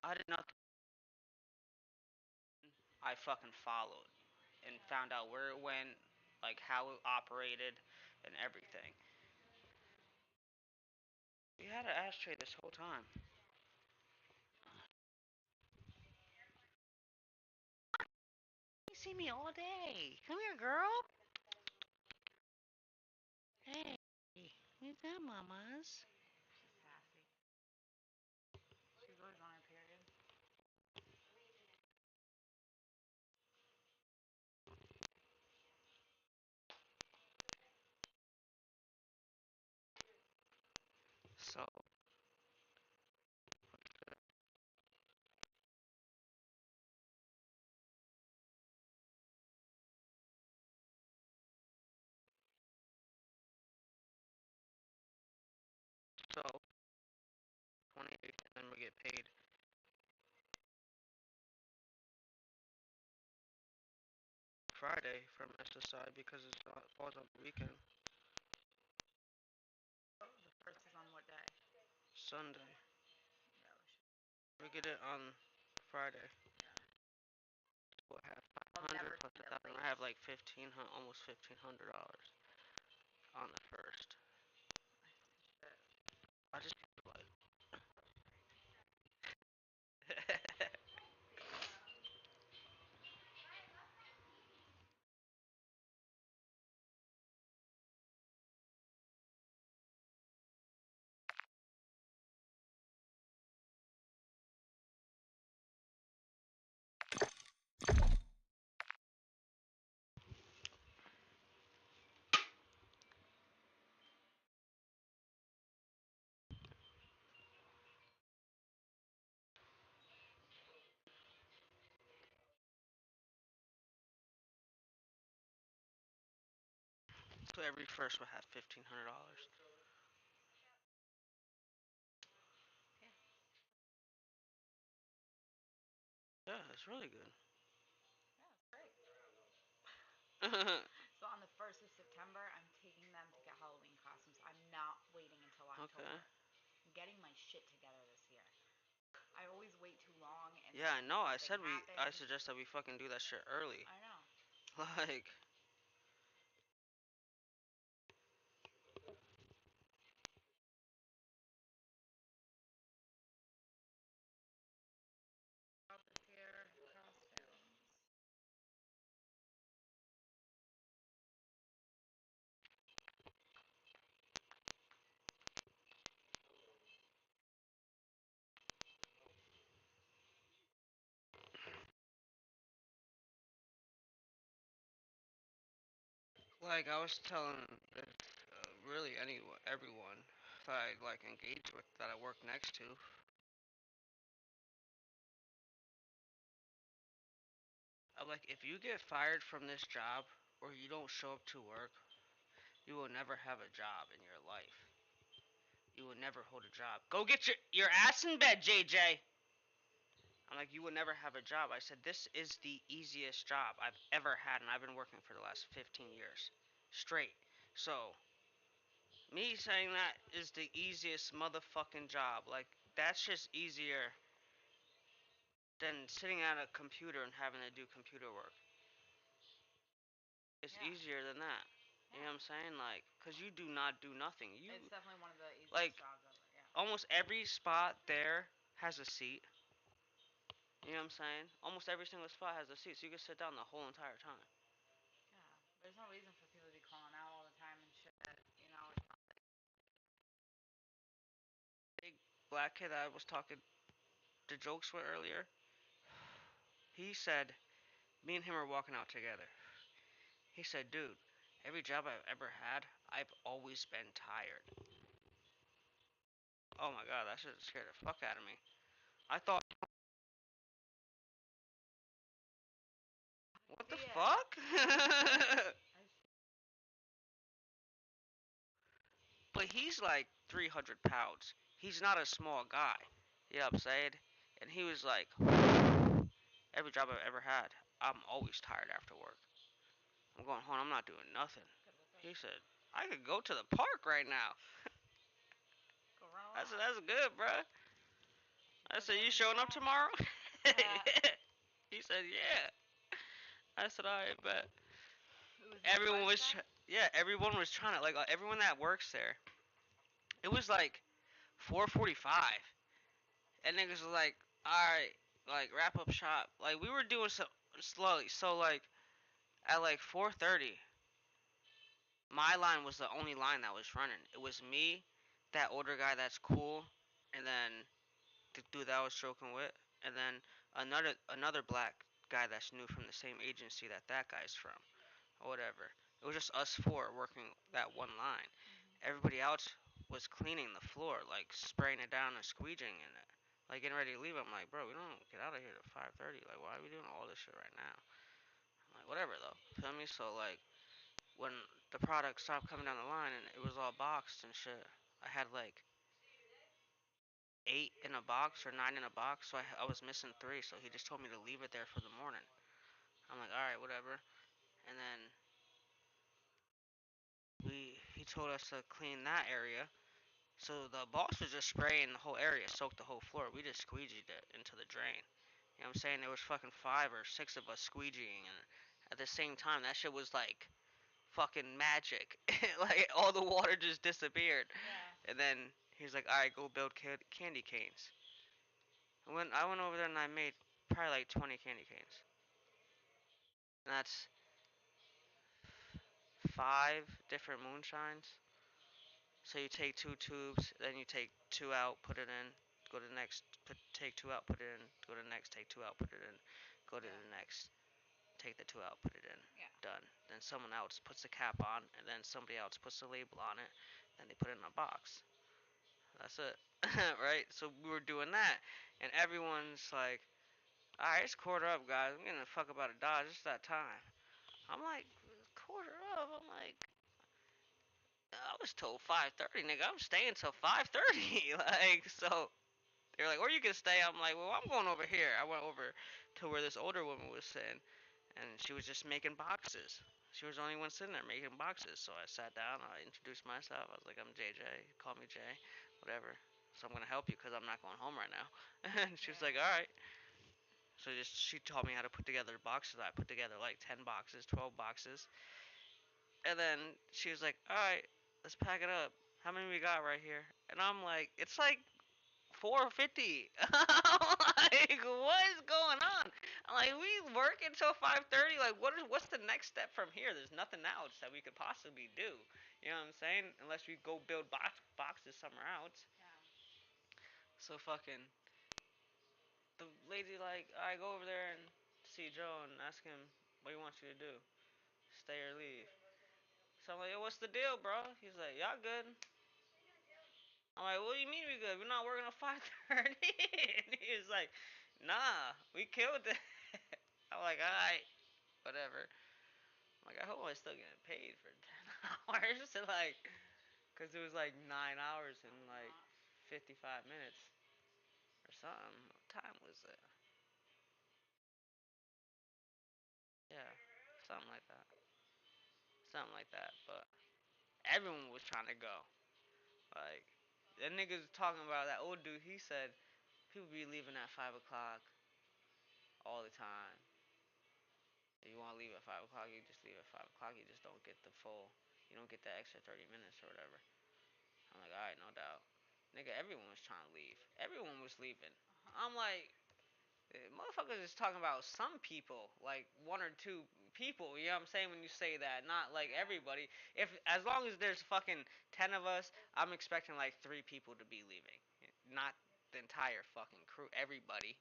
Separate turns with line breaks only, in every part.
I did not. I fucking followed and found out where it went, like how it operated, and everything. We had an ashtray this whole time. You see me all day. Come here, girl. Hey, what's up, mamas?
She's sassy. She's always on her period.
So, so 28th, and then we get paid Friday from SSI because it falls on the weekend.
Oh, the first is on what day?
Sunday.
Yeah, we should.
We get it on Friday.
Yeah.
We'll have
I'll
500
never
plus
send
a
it
thousand. I
late.
have like 1500, almost $1,500 on the first.
Shit.
I just like. So every first will have $1,500.
Yeah.
Yeah, it's really good.
Yeah, it's great.
Okay.
So on the 1st of September, I'm taking them to get Halloween costumes. I'm not waiting until October. I'm getting my shit together this year. I always wait too long and
Yeah, I
then
know. I
something
said I
happens.
suggest that we fucking do that shit early.
I know.
Like,
About this year, costumes.
I was telling really anyone, everyone that I like engage with, that I work next to. I'm like, if you get fired from this job or you don't show up to work, you will never have a job in your life. You will never hold a job. Go get your ass in bed, JJ. I'm like, you will never have a job. I said, this is the easiest job I've ever had, and I've been working for the last 15 years straight. So, me saying that is the easiest motherfucking job. Like, that's just easier than sitting at a computer and having to do computer work. It's
Yeah.
easier than that. You know
Yeah.
what I'm saying? Like, cause you do not do nothing.
It's definitely one of the easiest
Like,
jobs ever. Yeah.
almost every spot there has a seat. You know what I'm saying? Almost every single spot has a seat, so you can sit down the whole entire time.
Yeah. There's no reason for people to be calling out all the time and shit. You know, it's not
Big black kid that I was talking the jokes with earlier, he said, me and him are walking out together. He said, dude, every job I've ever had, I've always been tired. Oh my god, that shit scared the fuck out of me. I thought, what the
see it.
fuck?
I see it. I see.
But he's like 300 pounds. He's not a small guy. You know what I'm saying? And he was like, every job I've ever had, I'm always tired after work. I'm going home, I'm not doing nothing.
Gotta go
He
fish.
said, I could go to the park right now.
Go run a
I said,
lap.
that's good, bruh. I
Was
said, you
wearing
showing up
black.
tomorrow?
Yeah.
He said, yeah. I said, alright, but
It was
everyone
Midwest
was,
then?
yeah, everyone was trying to, like, everyone that works there. It was like 4:45, and niggas was like, alright, like, wrap up shop. Like, we were doing so slowly, so, like, at like 4:30, my line was the only line that was running. It was me, that older guy that's cool, and then the dude that I was stroking with, and then another black guy that's new from the same agency that guy's from, or whatever. It was just us four working that one line. Everybody else was cleaning the floor, like spraying it down and squeegeeing in it, like getting ready to leave. I'm like, bro, we don't get out of here at 5:30. Like, why are we doing all this shit right now? I'm like, whatever though. Feel me? So like, when the product stopped coming down the line and it was all boxed and shit, I had like 8 in a box or 9 in a box, so I was missing 3. So he just told me to leave it there for the morning. I'm like, all right, whatever. And then he told us to clean that area. So the boss was just spraying the whole area, soaked the whole floor. We just squeegeed it into the drain. You know what I'm saying? There was fucking 5 or 6 of us squeegeeing, and at the same time, that shit was like fucking magic. Like all the water just disappeared.
Yeah.
And then he's like, "All right, go build candy canes." I went over there and I made probably like 20 candy canes. And that's 5 different moonshines. So you take 2 tubes, then you take 2 out, put it in, go to the next, take 2 out, put it in, go to the next, take 2 out, put it in, go to
Yeah.
the next, take the 2 out, put it in,
Yeah.
done. Then someone else puts the cap on, and then somebody else puts the label on it, then they put it in a box. That's it. Right? So we were doing that, and everyone's like, alright, it's quarter up, guys. I'm getting the fuck about a Dodge. It's that time. I'm like, quarter up? I'm like, I was told 5:30, nigga. I'm staying till 5:30. Like, so they're like, where you can stay? I'm like, well, I'm going over here. I went over to where this older woman was sitting, and she was just making boxes. She was the only one sitting there making boxes. So I sat down. I introduced myself. I was like, I'm JJ. Call me Jay. Whatever. So I'm gonna help you because I'm not going home right now. And she was like,
Yeah.
all right. So just she taught me how to put together boxes. I put together like 10 boxes, 12 boxes, and then she was like, all right, let's pack it up. How many we got right here? And I'm like, it's like 4:50. Like, what is going on? I'm like, we work until 5:30. Like, what's the next step from here? There's nothing else that we could possibly do. You know what I'm saying? Unless we go build boxes somewhere else.
Yeah.
So fucking the lady like, I go over there and see Joe and ask him what he wants you to do, stay or leave. So I'm like, yo, what's the deal, bro? He's like, y'all good? I'm like, what do you mean we good? We're not working at 5:30. And he's like, nah, we killed it. I'm like, alright, whatever. I'm like, I hope I'm still getting paid for 10 hours. So like, cause it was like 9 hours and like 55 minutes or something. What time was it? Yeah, something like that. Something like that. But everyone was trying to go. Like, that nigga's talking about that old dude. He said people be leaving at 5 o'clock all the time. If you want to leave at 5 o'clock, you just leave at 5 o'clock. You just don't get the full. You don't get that extra 30 minutes or whatever. I'm like, all right, no doubt. Nigga, everyone was trying to leave. Everyone was leaving. I'm like, motherfuckers is talking about some people, like 1 or 2 people. You know what I'm saying when you say that, not like
Yeah.
everybody. If as long as there's fucking 10 of us, I'm expecting like 3 people to be leaving, not the entire fucking crew. Everybody.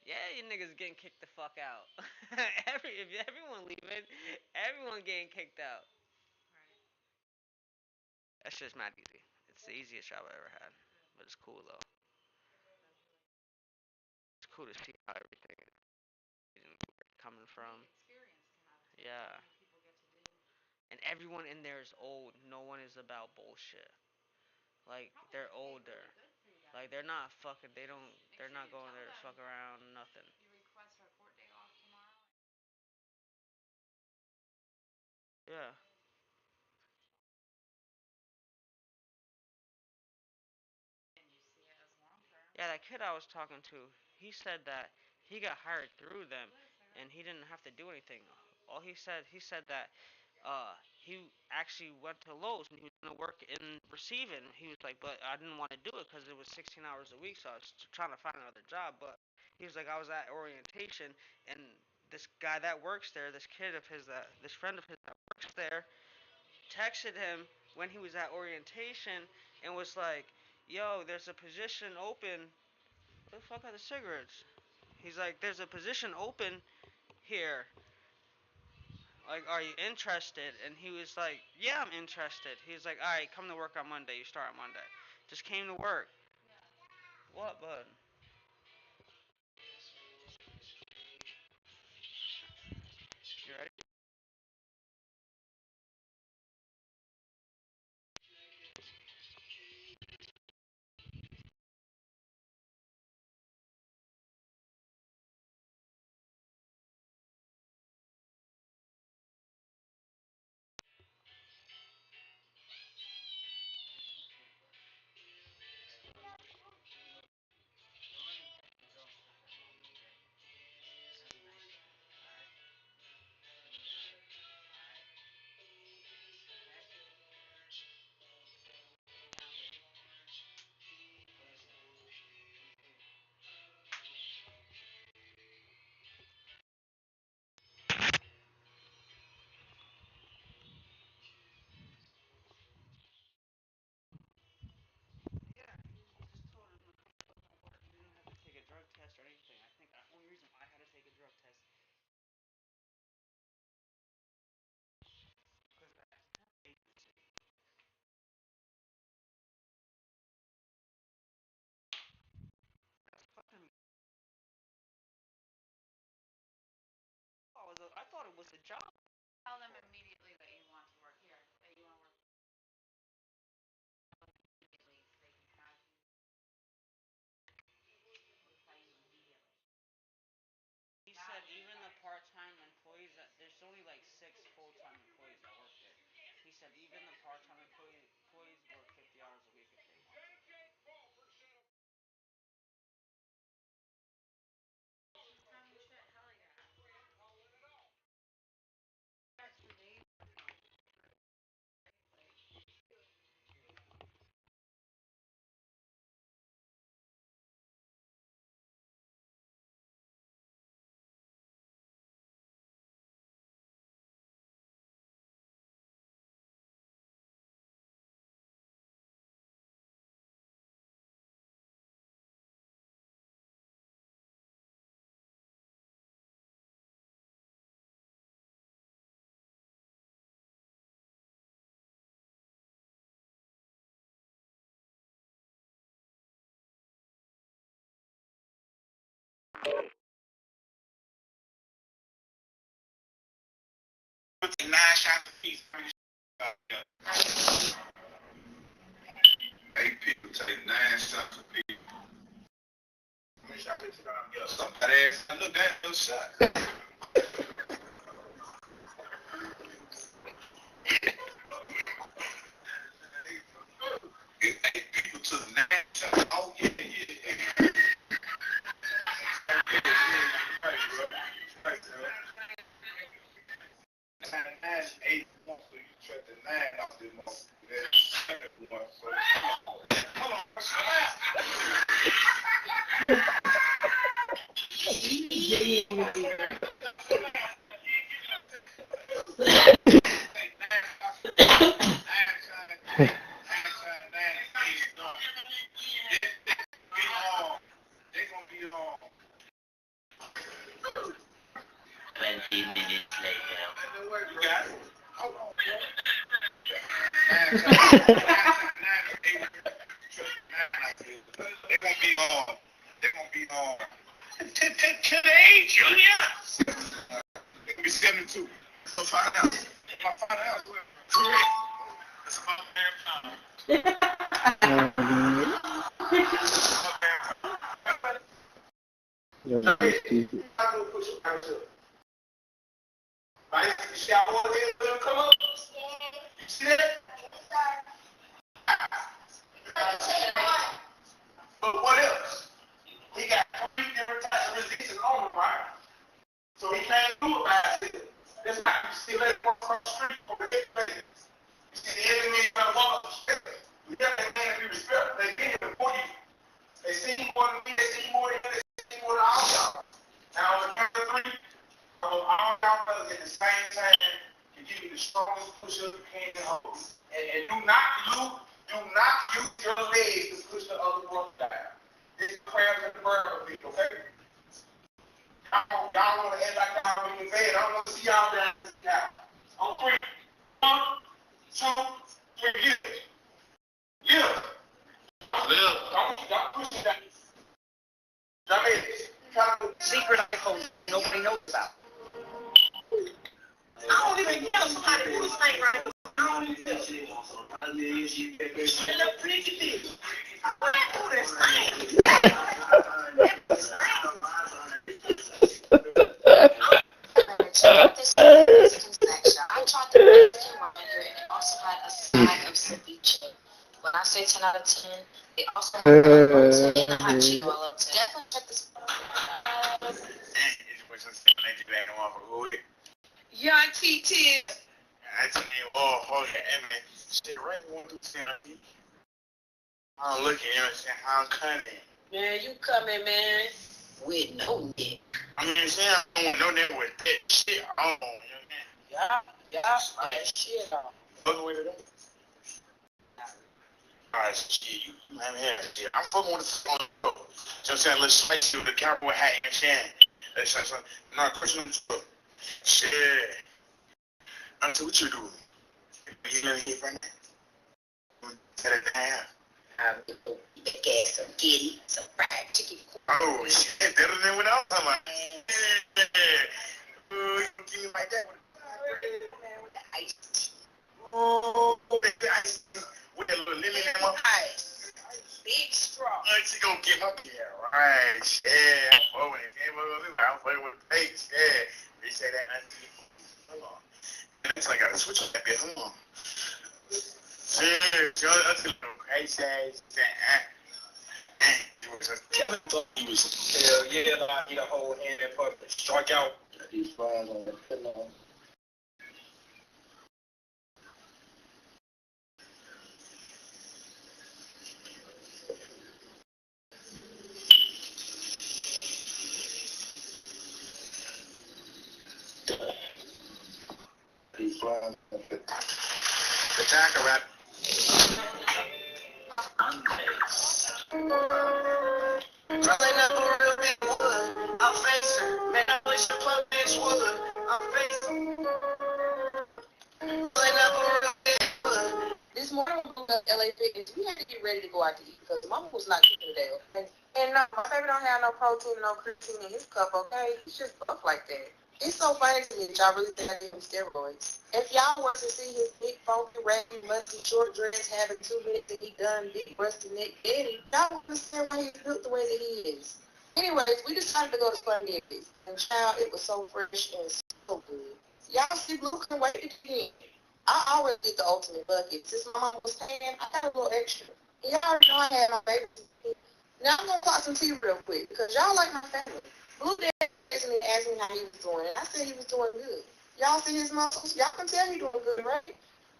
Yeah, you niggas getting kicked the fuck out. If everyone leaving, everyone getting kicked out.
Right.
That's just mad easy. It's the easiest job I ever had,
Good.
but it's cool though.
That's really
It's cool to see how everything is coming from.
neat experience to have.
Yeah,
Not many people get to do.
and everyone in there is old. No one is about bullshit. Like
Probably
they're
paid
older.
really good for you then.
Like they're not fucking. They don't.
Make
They're
sure
not
you
going
tell
there to
them
fuck around. Nothing.
you request our court day off tomorrow.
Yeah.
And you see it as long term.
Yeah, that kid I was talking to, he said that he got hired through them, and he didn't have to do anything. All he said that he actually went to Lowe's and he was gonna work in receiving. He was like, but I didn't want to do it because it was 16 hours a week, so I was trying to find another job. But he was like, I was at orientation, and this guy that works there, this kid of his, this friend of his that works there, texted him when he was at orientation and was like, yo, there's a position open. Where the fuck are the cigarettes? He's like, there's a position open here. Like, are you interested? And he was like, yeah, I'm interested. He was like, alright, come to work on Monday. You start on Monday. Just came to work. What, bud? You ready? Yeah, he just told him to come to work. He didn't have to take a drug test or anything. I think the only reason I had to take a drug test because of that agency. That's fucking. I thought it was a job.
Tell them immediately that you want to work here, that you want to work immediately, so they can have you notify you immediately.
He said even the part-time employees that there's only like 6 full-time employees that work there. He said even the part-time employees work 50 hours a week if they want.
Full-time shit, hell yeah. That's really
Nine shots apiece. 8 people take 9 shots apiece. Somebody asked, I look at those shots. If 8 people took 9 shots, oh yeah, yeah. Right, bro. Right, bro. 9, 8, 1, so you track the 9 off the most. One, so. Hold on. They're gonna be on. 20 minutes later. You got it. Hold on, bro. They're gonna be on. They're gonna be on. Today, Junior. They're gonna be 72. So find out. Find out. It's about marathon. Right? The shower will come up. You see that? But what else? do about it. That's why you see let one cross the street for the man. You see the enemy trying to walk up the street. You got that man be respected. They get it before you. They see you more than me, they see you more than me, they see you more than all y'all. Now, in number 3, all y'all brothers at the same time to give you the strongest push-up you can and hold. And do not use your legs to push the other brother down. This is prayers and the word of people, okay? Y'all want to act like y'all in bed. I don't want to see y'all down now. On 3, 1, 2, 3, get it. Yeah. Don't push it down.
Secret iPhone nobody knows about. I don't even know somebody do this thing right. I don't even know. I love pretty big. I do this thing. I tried to make it and it also had a side of ceviche. When I say 10 out of 10, it also had a hot Cheeto. I love it. Definitely check this out. Yeah, TT.
I tell you, oh, yeah, man. Shit, right, one, two, three. I'm looking, you know what I'm saying? How I'm cutting.
Man, you coming, man, with no neck.
I mean, saying I don't know that with that shit on, you know what I'm saying?
Yeah, that shit on.
Fucking with it. Alright, shit, you, man, shit. I'm fucking with the phone. You know what I'm saying? Let's space with the cowboy hat and shit. No, question number 2. Shit. I said, what you doing? You know here right now? Set it down.
Big ass some giddy, some fried chicken.
Oh, shit, better than what I was talking about. Yeah. You give me like that with the iced tea. Oh, the iced tea. With that little lemon in my ice.
Big straw.
She gonna get my beer, right? Yeah, I'm fucking with the face. Yeah. They say that. Hold on. I gotta switch on that bit. Hold on. Shit, that's a little crazy.
Hell yeah, I need a whole hand and put strike out.
These flies on the pillow. These flies on the pillow. The tacker rap.
Rolling up a real big wood. I'm facing. Man, I wish the fuck bitch would. I'm facing. Rolling up a real big wood. This morning we moved up LA Fitness. We had to get ready to go out to eat because Mama was not cooking today, okay? And no, my baby don't have no protein, no creatine in his cup, okay? He's just up like that. It's so funny to me that y'all really think I give him steroids. If y'all were to see his big, funky, raggedy, musty, short dress having 2 minutes to be done, big, rusty neck daddy, y'all would understand why he's built the way that he is. Anyways, we decided to go to Spontaneous. And child, it was so fresh and so good. Y'all see, Blue couldn't wait to get in. I always get the ultimate bucket. Since my mom was paying, I got a little extra. Y'all already know I had my baby. Now I'm going to talk some tea real quick because y'all like my family. Blue Dad asked me how he was doing, and I said he was doing good. Y'all see his muscles? Y'all can tell he's doing good, right?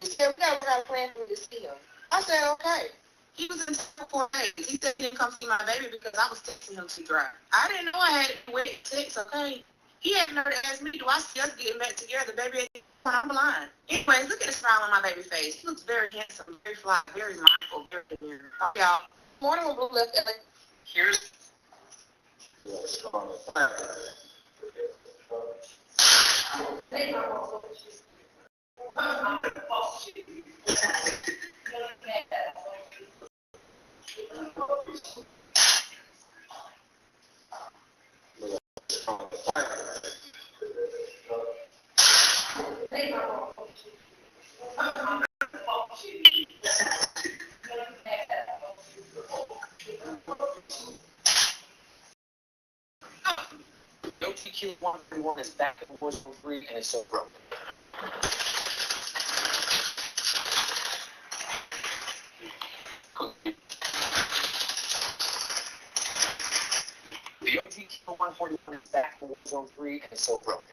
He said, we got a plan for me to see him. I said, okay. He was in town for 4 days. He said he didn't come see my baby because I was texting him to drive. I didn't know I had to wait text, okay? He had never asked me, do I see us getting back together? Baby, I'm blind. Anyways, look at the smile on my baby face. He looks very handsome, very fly, very mindful, very demure. Y'all, morning when Blue left LA, here's OTQ 131 is back at 403 and it's so broken. The OTQ 141 is back at 403 and it's so broken.